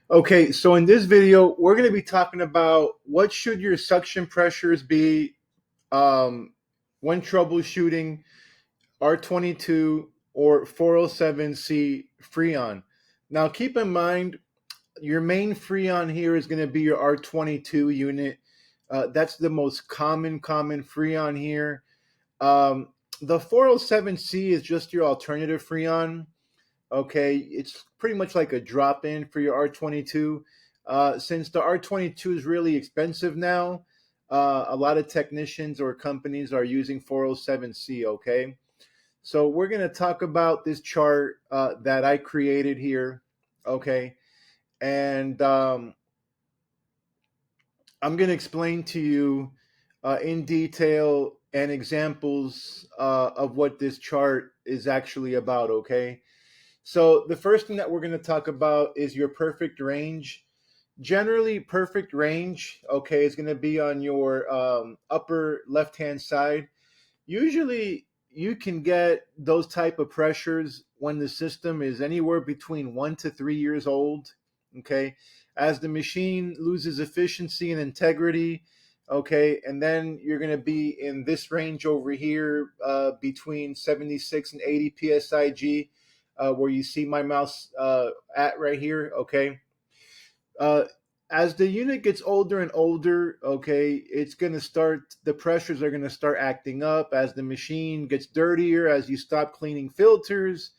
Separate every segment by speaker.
Speaker 1: Okay, so in this video, we're going to be talking about what should your suction pressures be um, when troubleshooting R-22 or 407C Freon. Now, keep in mind, your main Freon here is going to be your R-22 unit. That's the most common Freon here. Um, the 407C is just your alternative Freon. Okay, it's pretty much like a drop in for your R-22. Since the R-22 is really expensive now, a lot of technicians or companies are using 407C. Okay, so we're going to talk about this chart that I created here. Okay, and I'm going to explain to you in detail and examples of what this chart is actually about. Okay. So the first thing that we're going to talk about is your perfect range. Generally, perfect range, okay, is going to be on your upper left-hand side. Usually, you can get those type of pressures when the system is anywhere between 1 to 3 years old. Okay, as the machine loses efficiency and integrity. Okay, and then you're going to be in this range over here between 76 and 80 psig, where you see my mouse at right here. Okay, uh, as the unit gets older and older, okay, it's going to start, the pressures are going to start acting up as the machine gets dirtier, as you stop cleaning filters,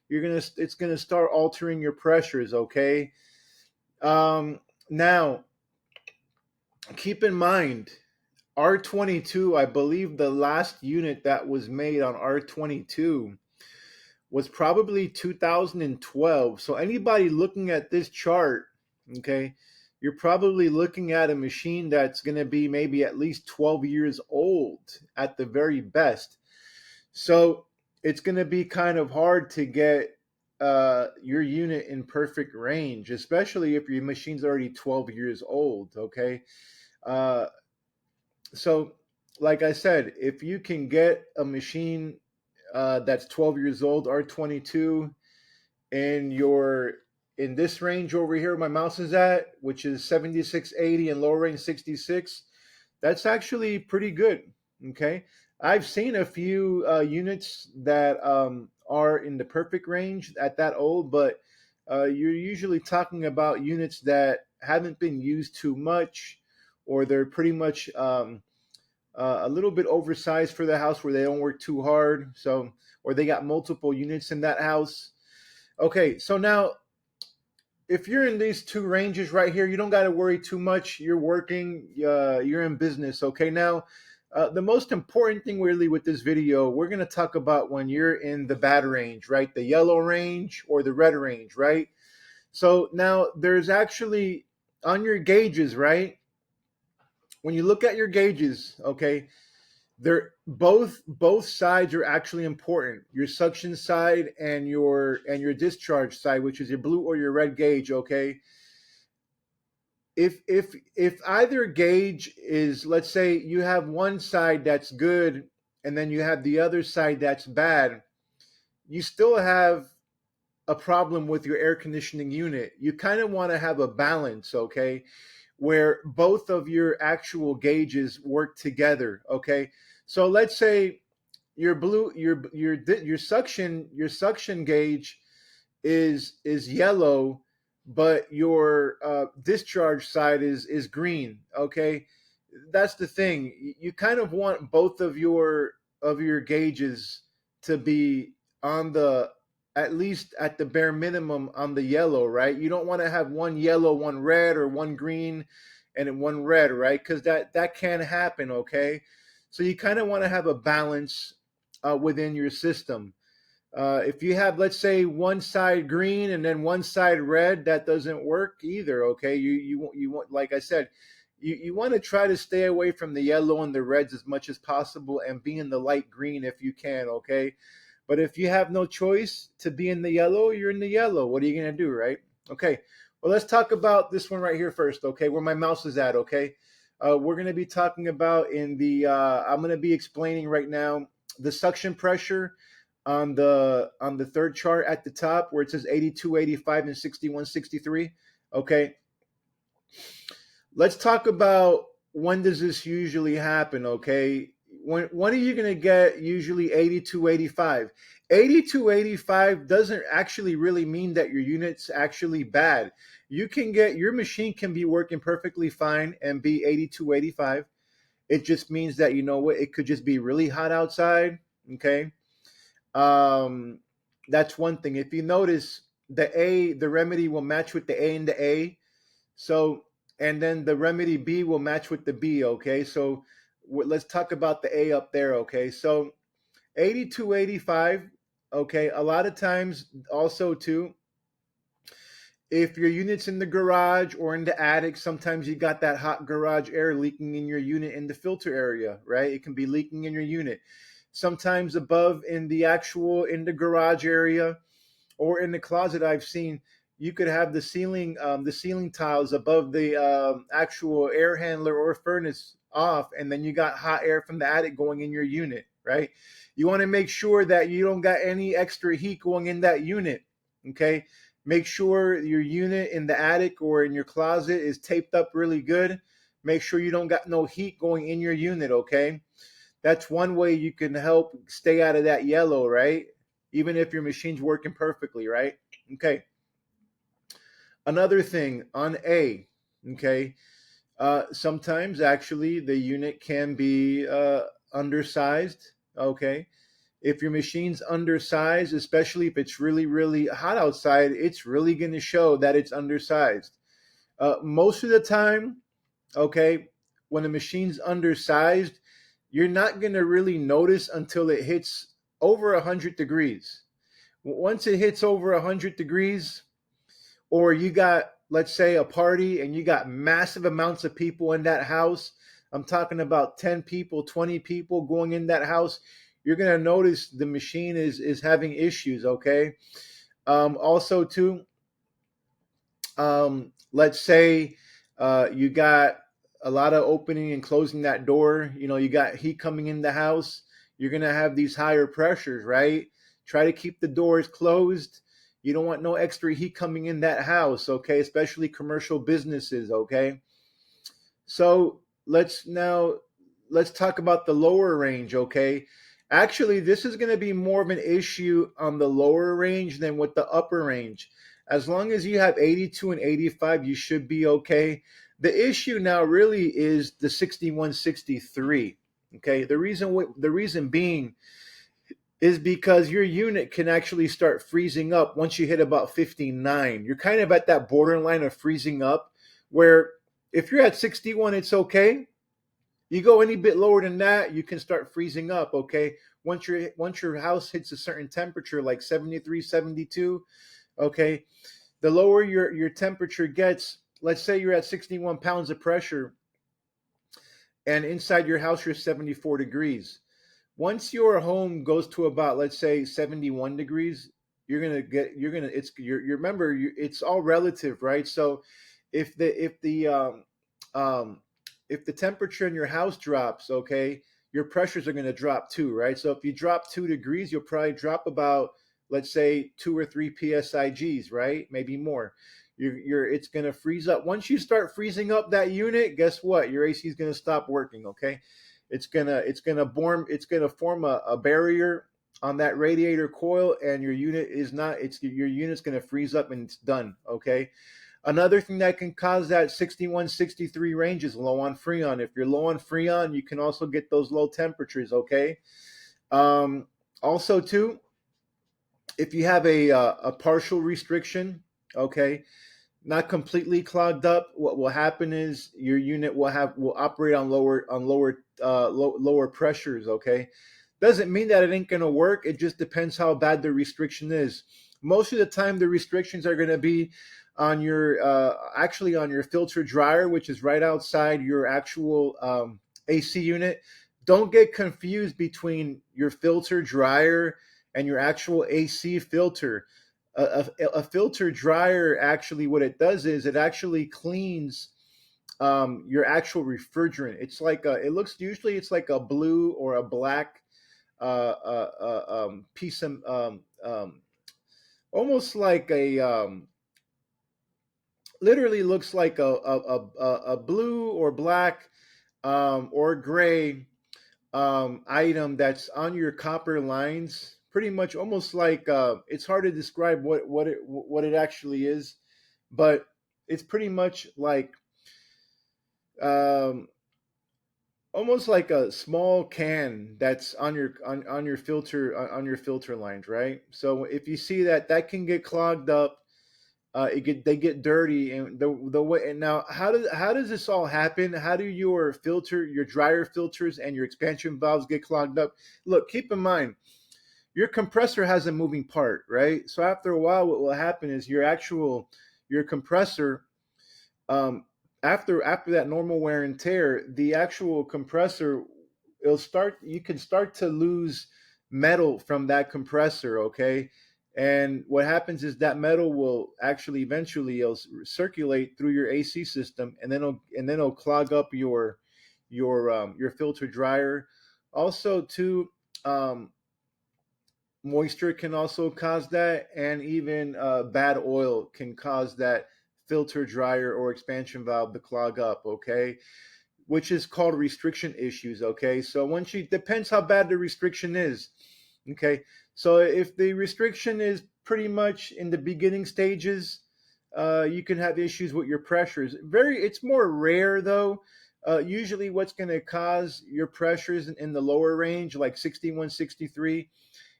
Speaker 1: it's going to start altering your pressures, okay? Um, Now, keep in mind, R-22, I believe the last unit that was made on R-22 was probably 2012. So anybody looking at this chart, okay, you're probably looking at a machine that's going to be maybe at least 12 years old at the very best. So it's going to be kind of hard to get your unit in perfect range, especially if your machine's already 12 years old. Okay. Uh, so, like I said, if you can get a machine that's 12 years old, R-22, and you're in this range over here my mouse is at, which is 7680 and low range 66, that's actually pretty good. Okay, I've seen a few units that are in the perfect range at that old, but you're usually talking about units that haven't been used too much, or they're pretty much a little bit oversized for the house where they don't work too hard, so, or they got multiple units in that house. Okay, so now if you're in these two ranges right here, you don't got to worry too much. You're working, you're in business. Okay, now the most important thing really with this video, we're going to talk about when you're in the bad range, right? The yellow range or the red range, right? So now there's actually on your gauges, right? When you look at your gauges, okay, they're both sides are actually important, your suction side and your discharge side, which is your blue or your red gauge. Okay, if either gauge is, let's say you have one side that's good and then you have the other side that's bad, you still have a problem with your air conditioning unit. You kind of want to have a balance, okay, where both of your actual gauges work together. Okay, so let's say your blue your suction gauge is yellow, but your discharge side is green. Okay, that's the thing. You kind of want both of your gauges to be on the, at least at the bare minimum, on the yellow, right? You don't want to have one yellow, one red, or one green and one red, right? Because that can happen. Okay, so you kind of want to have a balance within your system. If you have, let's say, one side green and then one side red, that doesn't work either. Okay, you want, like I said, you want to try to stay away from the yellow and the reds as much as possible and be in the light green if you can. Okay, but if you have no choice to be in the yellow, you're in the yellow. What are you gonna do, right? Okay, well, let's talk about this one right here first. Okay, where my mouse is at. Okay, we're gonna be talking about in the. I'm gonna be explaining right now the suction pressure on the third chart at the top where it says 82, 85, and 61, 63. Okay, let's talk about when does this usually happen. Okay, when are you going to get usually 82, 85? 82, 85 doesn't actually really mean that your unit's actually bad. You can get your machine can be working perfectly fine and be 82, 85. It just means that, you know what, it could just be really hot outside. Okay, um, that's one thing. If you notice, the remedy will match with the A and the A. So, and then the remedy B will match with the B. Okay, so let's talk about the A up there. Okay, so 82, 85. Okay, a lot of times also too, if your unit's in the garage or in the attic, sometimes you got that hot garage air leaking in your unit in the filter area, right? It can be leaking in your unit. Sometimes above in the actual in the garage area or in the closet, I've seen you could have the ceiling tiles above the actual air handler or furnace off, and then you got hot air from the attic going in your unit, right? You want to make sure that you don't got any extra heat going in that unit. Okay, make sure your unit in the attic or in your closet is taped up really good. Make sure you don't got no heat going in your unit. Okay, that's one way you can help stay out of that yellow, right? Even if your machine's working perfectly, right? Okay. Another thing on A, okay. Sometimes actually the unit can be undersized, okay. If your machine's undersized, especially if it's really, really hot outside, it's really going to show that it's undersized. Most of the time, okay, when a machine's undersized, you're not going to really notice until it hits over 100 degrees. Once it hits over 100 degrees, or you got, let's say, a party and you got massive amounts of people in that house, I'm talking about 10 people, 20 people going in that house, you're going to notice the machine is having issues, okay? Also, too, let's say you got a lot of opening and closing that door. You know, you got heat coming in the house. You're going to have these higher pressures, right? Try to keep the doors closed. You don't want no extra heat coming in that house, okay? Especially commercial businesses, okay? So let's talk about the lower range, okay? Actually, this is going to be more of an issue on the lower range than with the upper range. As long as you have 82 and 85, you should be okay. The issue now really is the 61, 63. Okay, the reason being is because your unit can actually start freezing up once you hit about 59. You're kind of at that borderline of freezing up where if you're at 61, it's okay. You go any bit lower than that, you can start freezing up, okay? Once your house hits a certain temperature like 73, 72, okay? The lower your temperature gets, let's say you're at 61 pounds of pressure and inside your house you're 74 degrees. Once your home goes to about, let's say, 71 degrees, you remember, it's all relative, right? So if um if the temperature in your house drops, okay, your pressures are going to drop too, right? So if you drop 2 degrees, you'll probably drop about, let's say, 2 or 3 psigs, right? Maybe more. It's going to freeze up. Once you start freezing up that unit, guess what? Your AC is going to stop working, okay? It's gonna form a barrier on that radiator coil, and your unit's gonna freeze up and it's done. Okay. Another thing that can cause that 61, 63 range is low on Freon. If you're low on Freon, you can also get those low temperatures. Okay. Um, Also, too, if you have a partial restriction, okay, not completely clogged up, what will happen is your unit will operate on lower pressures. Okay, doesn't mean that it ain't gonna work. It just depends how bad the restriction is. Most of the time, the restrictions are gonna be on your actually on your filter dryer, which is right outside your actual AC unit. Don't get confused between your filter dryer and your actual AC filter. A filter dryer, actually what it does is it actually cleans your actual refrigerant. It looks, usually it's like a blue or a black piece of almost like a literally looks like a blue or black or gray item that's on your copper lines. Pretty much, almost like it's hard to describe what it actually is, but it's pretty much like um, almost like a small can that's on your filter on your filter lines, right? So if you see that, that can get clogged up. They get dirty, and the way, and now how does this all happen? How do your dryer filters and your expansion valves get clogged up? Look, keep in mind your compressor has a moving part, right? So after a while, what will happen is your compressor, um, after that normal wear and tear, the actual compressor, you can start to lose metal from that compressor, okay? And what happens is that metal will actually eventually it'll circulate through your AC system, and then it'll clog up your filter dryer. Also, too, um, moisture can also cause that, and even bad oil can cause that filter dryer or expansion valve to clog up, okay? Which is called restriction issues, okay? So once you depends how bad the restriction is, okay? So if the restriction is pretty much in the beginning stages, you can have issues with your pressures. It's more rare though. Usually what's going to cause your pressures in the lower range, like 61, 63,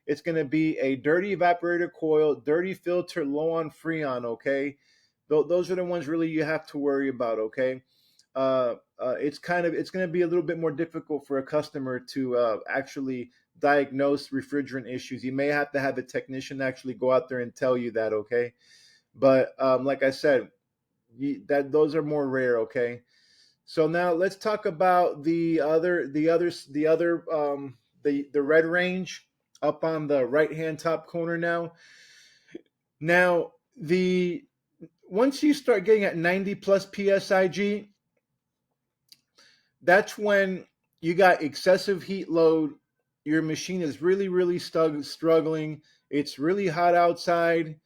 Speaker 1: it's going to be a dirty evaporator coil, dirty filter, low on Freon, okay? Those are the ones really you have to worry about, okay? It's going to be a little bit more difficult for a customer to actually diagnose refrigerant issues. You may have to have a technician actually go out there and tell you that, okay? But like I said, those are more rare, okay? So now let's talk about the red range up on the right hand top corner now. Now the once you start getting at 90 plus psig, that's when you got excessive heat load. Your machine is really struggling. It's really hot outside.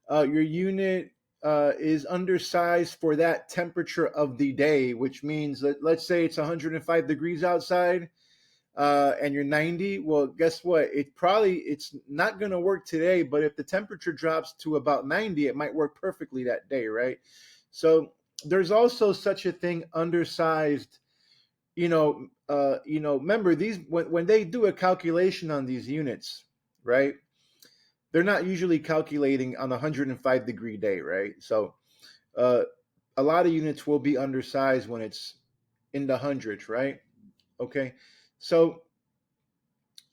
Speaker 1: Your unit is undersized for that temperature of the day, which means that, let's say it's 105 degrees outside, and you're 90. Well, guess what? It's not going to work today, but if the temperature drops to about 90, it might work perfectly that day, right? So there's also such a thing, undersized. Remember these when they do a calculation on these units, right? They're not usually calculating on a 105-degree day, right? So uh, a lot of units will be undersized when it's in the hundreds, right? Okay. So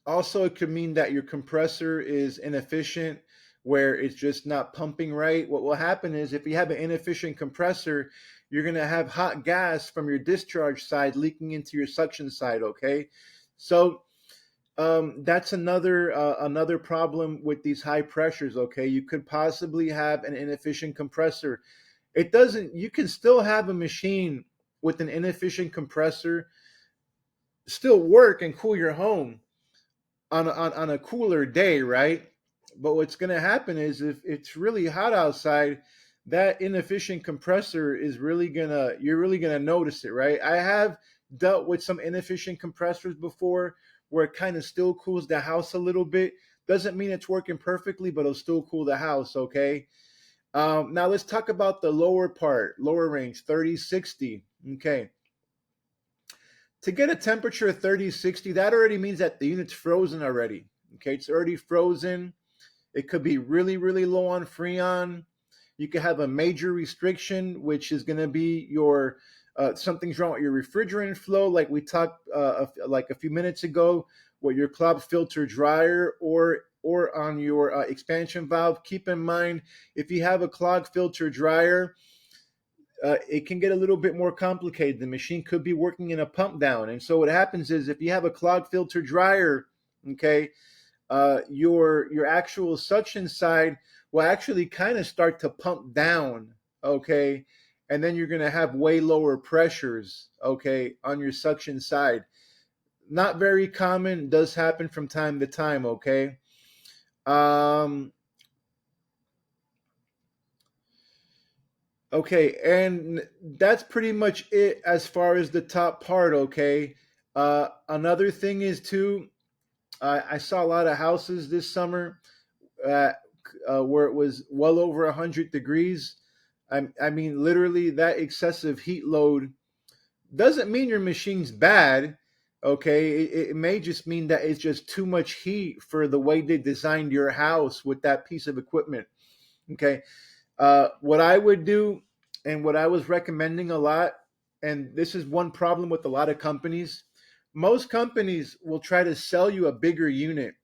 Speaker 1: also it could mean that your compressor is inefficient, where it's just not pumping right. What will happen is if you have an inefficient compressor, you're going to have hot gas from your discharge side leaking into your suction side, okay? So that's another problem with these high pressures, okay? You could possibly have an inefficient compressor. You can still have a machine with an inefficient compressor still work and cool your home on a cooler day, right? But what's going to happen is if it's really hot outside, that inefficient compressor you're really gonna notice it, right? I have dealt with some inefficient compressors before where it kind of still cools the house a little bit. Doesn't mean it's working perfectly, but it'll still cool the house, okay? Now let's talk about the lower range, 30, 60. Okay. To get a temperature of 30, 60, that already means that the unit's frozen already. Okay, it's already frozen. It could be really low on Freon. You could have a major restriction, which is going to be your something's wrong with your refrigerant flow, like we talked like a few minutes ago, with your clogged filter dryer or on your expansion valve. Keep in mind, if you have a clogged filter dryer, it can get a little bit more complicated. The machine could be working in a pump down, and so what happens is if you have a clogged filter dryer, okay, your actual suction side will actually kind of start to pump down, okay, and then you're going to have way lower pressures, okay, on your suction side. Not very common, does happen from time to time, okay. Um, Okay, and that's pretty much it as far as the top part. Okay, another thing is too, I saw a lot of houses this summer uh, where it was well over 100 degrees. I mean, literally, that excessive heat load doesn't mean your machine's bad. Okay, it may just mean that it's just too much heat for the way they designed your house with that piece of equipment. Okay, what I would do and what I was recommending a lot, and this is one problem with a lot of companies. Most companies will try to sell you a bigger unit,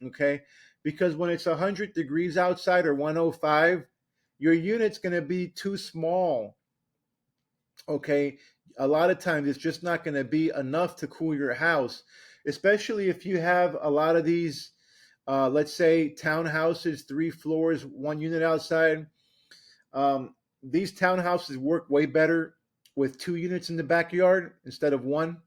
Speaker 1: okay? Because when it's 100 degrees outside or 105, your unit's going to be too small, okay? A lot of times it's just not going to be enough to cool your house, especially if you have a lot of these, let's say, townhouses, 3 floors, 1 unit outside. These townhouses work way better with 2 units in the backyard instead of one.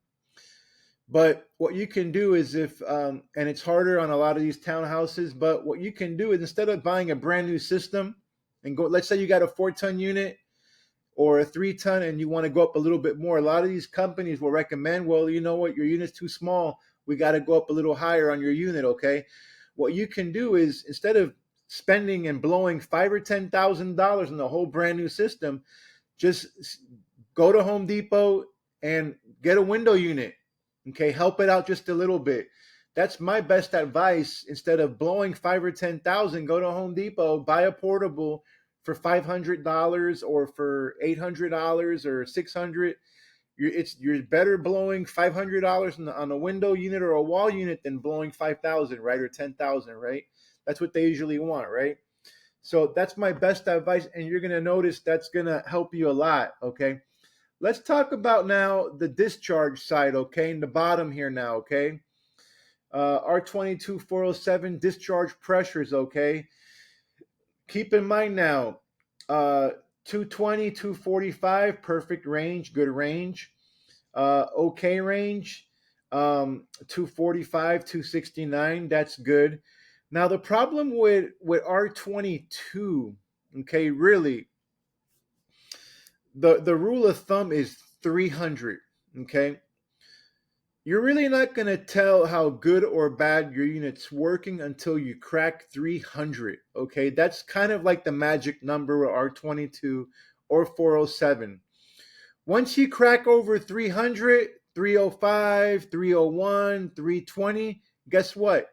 Speaker 1: But what you can do is and it's harder on a lot of these townhouses, but what you can do is instead of buying a brand new system and go, let's say you got a 4 ton unit or a 3 ton and you want to go up a little bit more. A lot of these companies will recommend, well, you know what, your unit's too small. We got to go up a little higher on your unit. Okay. What you can do is instead of spending and blowing $5,000 or $10,000 on a whole brand new system, just go to Home Depot and get a window unit. Okay, help it out just a little bit. That's my best advice. Instead of blowing 5 or 10,000, go to Home Depot, buy a portable for $500 or for $800 or $600. You're better blowing $500 on a window unit or a wall unit than blowing 5,000, right, or 10,000, right? That's what they usually want, right? So that's my best advice, and you're gonna notice that's gonna help you a lot. Okay, let's talk about now the discharge side. Okay, in the bottom here now. Okay, R-22 407 discharge pressures. Okay, keep in mind now, 220, 245, perfect range, good range. Okay range, 245, 269, that's good. Now the problem with R-22, okay, really, the rule of thumb is 300. Okay, you're really not going to tell how good or bad your unit's working until you crack 300. Okay, that's kind of like the magic number with R-22 or 407. Once you crack over 300, 305, 301, 320, guess what?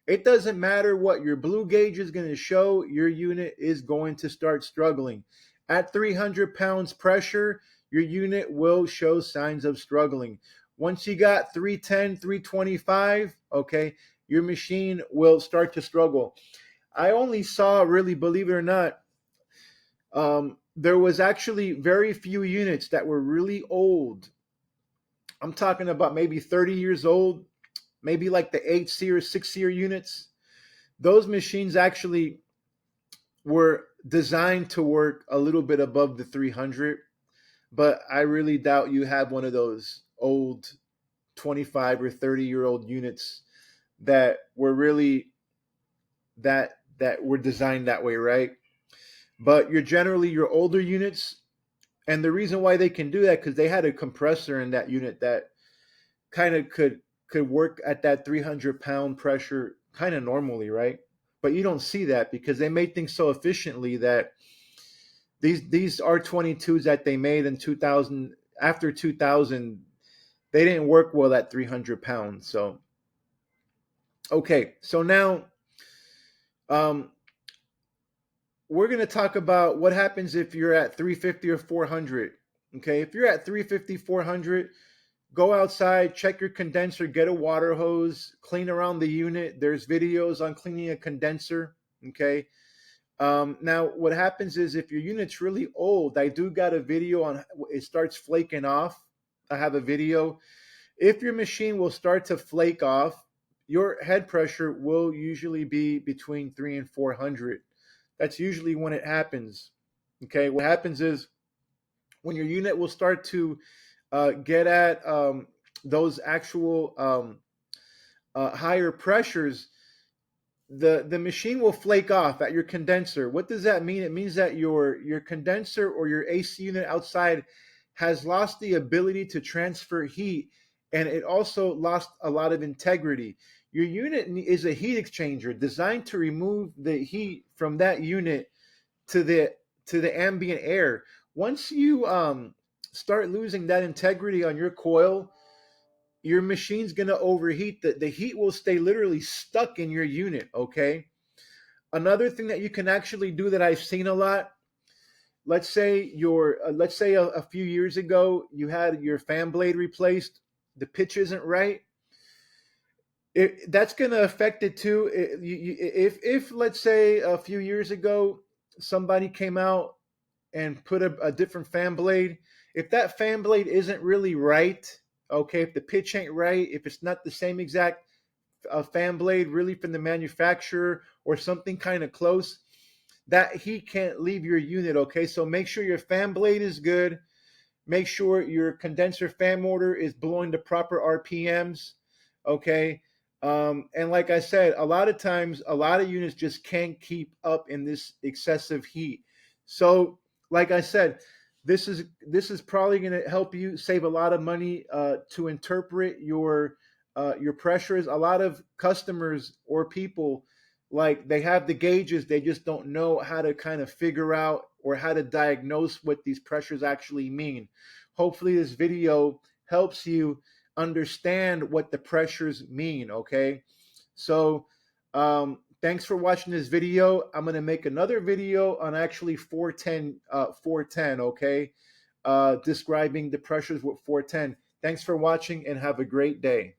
Speaker 1: It doesn't matter what your blue gauge is going to show, your unit is going to start struggling. At 300 pounds pressure, your unit will show signs of struggling. Once you got 310, 325, okay, your machine will start to struggle. I only saw, really, believe it or not, there was actually very few units that were really old. I'm talking about maybe 30 years old, maybe like the 8-SEER, 6-SEER units. Those machines actually were designed to work a little bit above the 300, but I really doubt you have one of those old 25 or 30-year-old units that were really that were designed that way, right? But you're generally your older units, and the reason why they can do that because they had a compressor in that unit that kind of could work at that 300-pound pressure kind of normally, right? But you don't see that because they made things so efficiently that these R-22s that they made in 2000, after 2000, they didn't work well at 300 pounds. So okay, so now um, we're going to talk about what happens if you're at 350 or 400. Okay, if you're at 350, 400, go outside, check your condenser, get a water hose, clean around the unit. There's videos on cleaning a condenser. Okay. Now, what happens is if your unit's really old, I do got a video on it starts flaking off. I have a video. If your machine will start to flake off, your head pressure will usually be between 3 and 400. That's usually when it happens. Okay. What happens is when your unit will start to get at those actual higher pressures, the machine will flake off at your condenser. What does that mean? It means that your condenser or your AC unit outside has lost the ability to transfer heat, and it also lost a lot of integrity. Your unit is a heat exchanger designed to remove the heat from that unit to the ambient air. Once you start losing that integrity on your coil, your machine's going to overheat. The heat will stay literally stuck in your unit. Okay. Another thing that you can actually do that I've seen a lot, let's say a few years ago you had your fan blade replaced, the pitch isn't right. That's going to affect it too. If let's say a few years ago somebody came out and put a different fan blade, if that fan blade isn't really right, okay, if the pitch ain't right, if it's not the same exact fan blade really from the manufacturer or something kind of close, that heat can't leave your unit. Okay, so make sure your fan blade is good. Make sure your condenser fan motor is blowing the proper RPMs. Okay. And like I said, a lot of times, a lot of units just can't keep up in this excessive heat. So, like I said, this is probably going to help you save a lot of money to interpret your pressures. A lot of customers or people, like, they have the gauges, they just don't know how to kind of figure out or how to diagnose what these pressures actually mean. Hopefully this video helps you understand what the pressures mean. Okay, so thanks for watching this video. I'm going to make another video on actually 410, okay, describing the pressures with 410. Thanks for watching and have a great day.